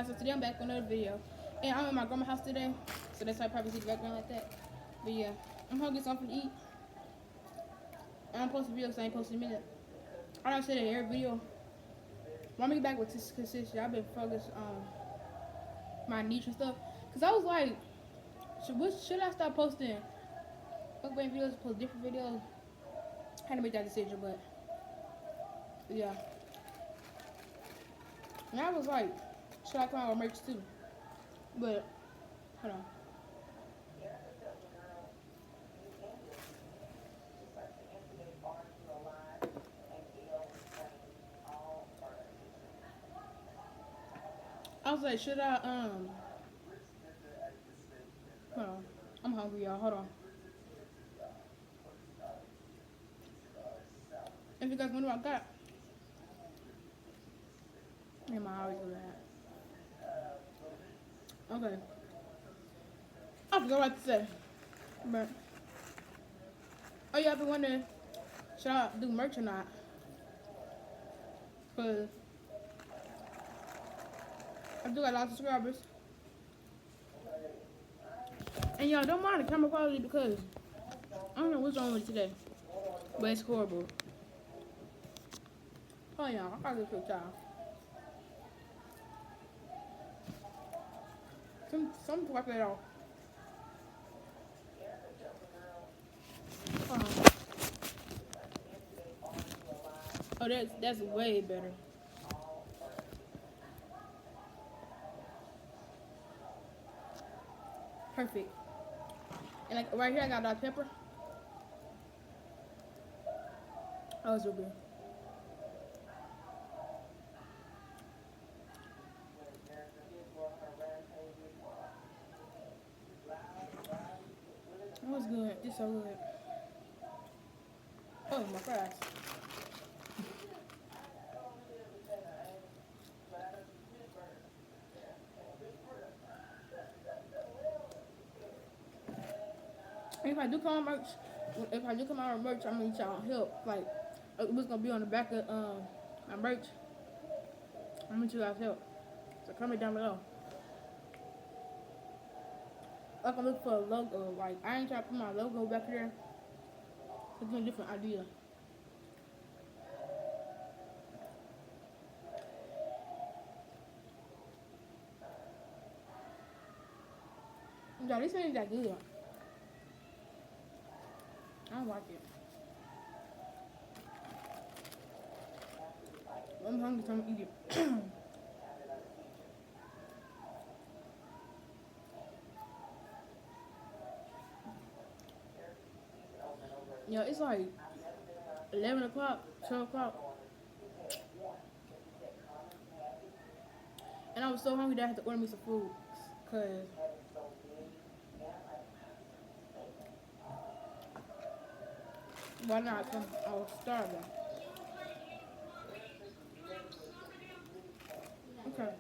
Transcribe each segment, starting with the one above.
So today I'm back with another video. And I'm at my grandma's house today. So that's why I probably see the background like that. But yeah, I'm hungry, something to eat. And I'm posting videos, so I ain't posting a minute. I don't say that in every video. Want me to get back with this consistency. I've been focused on my niche and stuff. Cause I was like, should I start posting mukbang videos, post different videos? I had to make that decision, but yeah. And I was like, should I come out with merch too? But hold on. I was like, should I hold on. I'm hungry, y'all. Hold on. If you guys wonder what I got, yeah, my always do that. Okay. I forgot what to say. But oh yeah, I've been wondering, should I do merch or not? Cause I do got a lot of subscribers. And y'all don't mind the camera quality because I don't know what's wrong with it today. But it's horrible. Oh y'all, I gotta get y'all. Some wipe that off. Uh-huh. Oh, that's way better. Perfect. And like right here, I got Dr. Pepper. Oh, it's so good. Oh, it's good. It's so good. Oh, my fries. If I do come out merch, if I do come out with merch, I'm gonna need y'all help. Like, what's gonna be on the back of my merch. I'm gonna need you guys help. So comment down below. Like I'm looking for a logo. Like I ain't trying to put my logo back there. It's a different idea. Yeah, this ain't that good. I don't like it. I'm hungry, so I'm gonna eat it. Yeah, it's like 11 o'clock, 12 o'clock. And I was so hungry that I had to order me some food. Cause why not? Cause I was starving. Okay.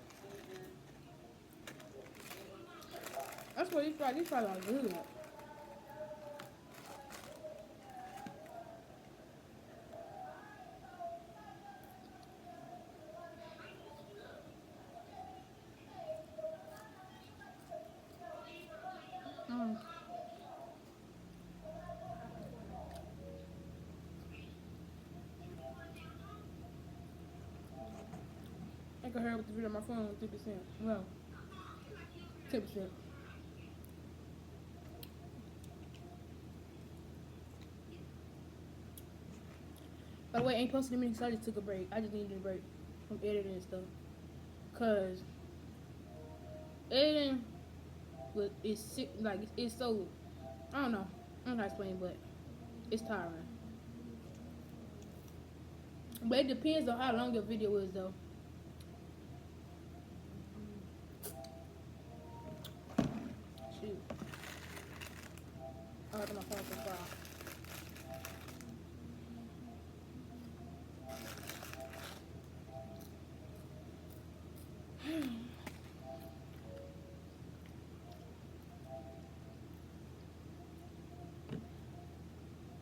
That's what these fries are good. Mm. I can hurry up with the video on my phone with 3%. Well, 10%. By the way, I ain't posting a minute, so I just took a break. I just needed a break from editing and stuff. Cause editing is sick, like it's so, I don't know. I don't know how to explain, but it's tiring. But it depends on how long your video is, though. Shoot. Oh, my phone so far.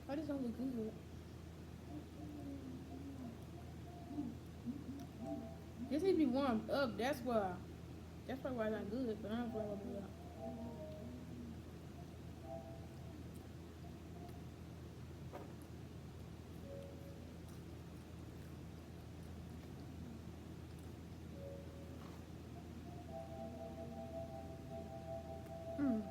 Oh, this don't look good. This needs to be warmed up. That's why. That's probably why I got good, but I don't probably do that. Mm.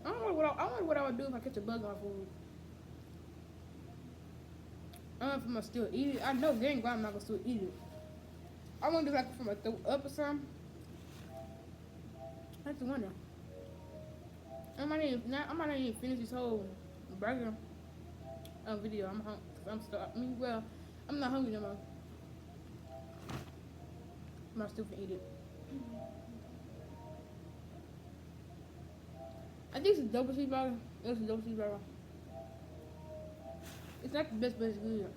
I wonder what I would do if I catch a bug on my food. I don't know if I'm gonna still eat it. I know dang well I'm not gonna still eat it. I wonder if I from a throw up or something. I have to wonder. I might not even finish this whole burger video. I'm hungry. I'm still. I mean, well, I'm not hungry no more. I'm not still gonna eat it. I think it's a double cheeseburger. It's a double cheeseburger. It's not the best, but it's good.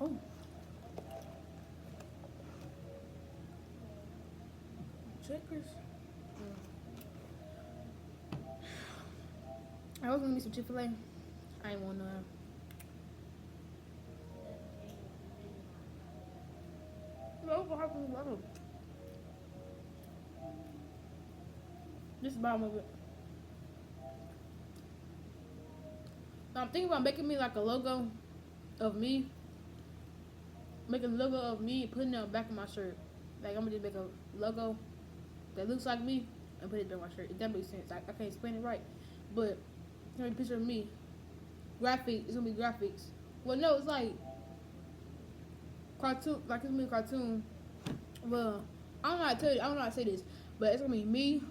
Oh, Checkers. I was gonna get some Chick-fil-A. I ain't want none. No, what happened? This is the bottom of it. So I'm thinking about making me like a logo of me. Making a logo of me and putting it on the back of my shirt. Like I'm gonna just make a logo that looks like me and put it on my shirt. If that makes sense. I can't explain it right. But it's gonna be a picture of me. Graphic, it's gonna be graphics. Well no, it's like cartoon, like it's gonna be a cartoon. Well, I don't know how to tell you, I don't know how to say this, but it's gonna be me,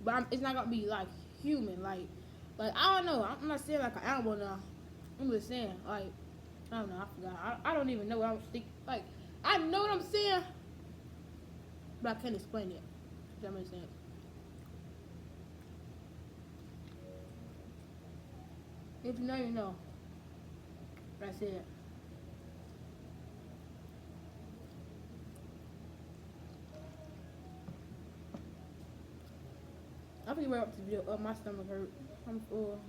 but it's not gonna be like human, like I don't know. I'm not saying like an animal now. I'm just saying like I don't know. I forgot. I don't even know what I was thinking. Like I know what I'm saying, but I can't explain it. If that makes sense. If you know, you know. That's it. I think right up to the video. My stomach hurt. I'm full.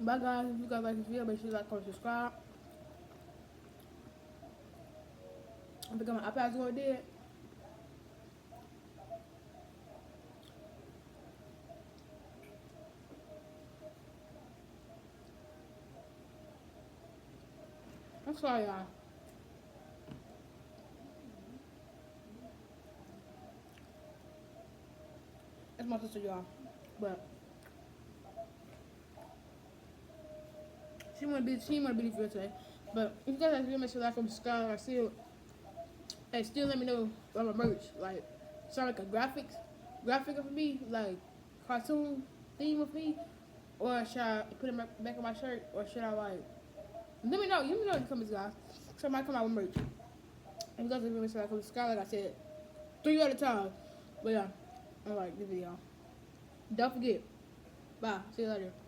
Bye guys. If you guys like this video, make sure you like, comment, subscribe. I think my iPad's going dead. I'm sorry, y'all. That's my sister, y'all. But she wanna be the video today. But if you guys like the video, make sure you like, comment, subscribe. Still let me know about my merch. Like, sound like a graphic of me, like cartoon theme of me, or should I put it back on my shirt, or should I like? Let me know. You know in the comments, guys. So I might come out with merch. And you guys like, make sure you like, comment, subscribe. Like I said, 3 at a time. But yeah, I like the video. Don't forget. Bye. See you later.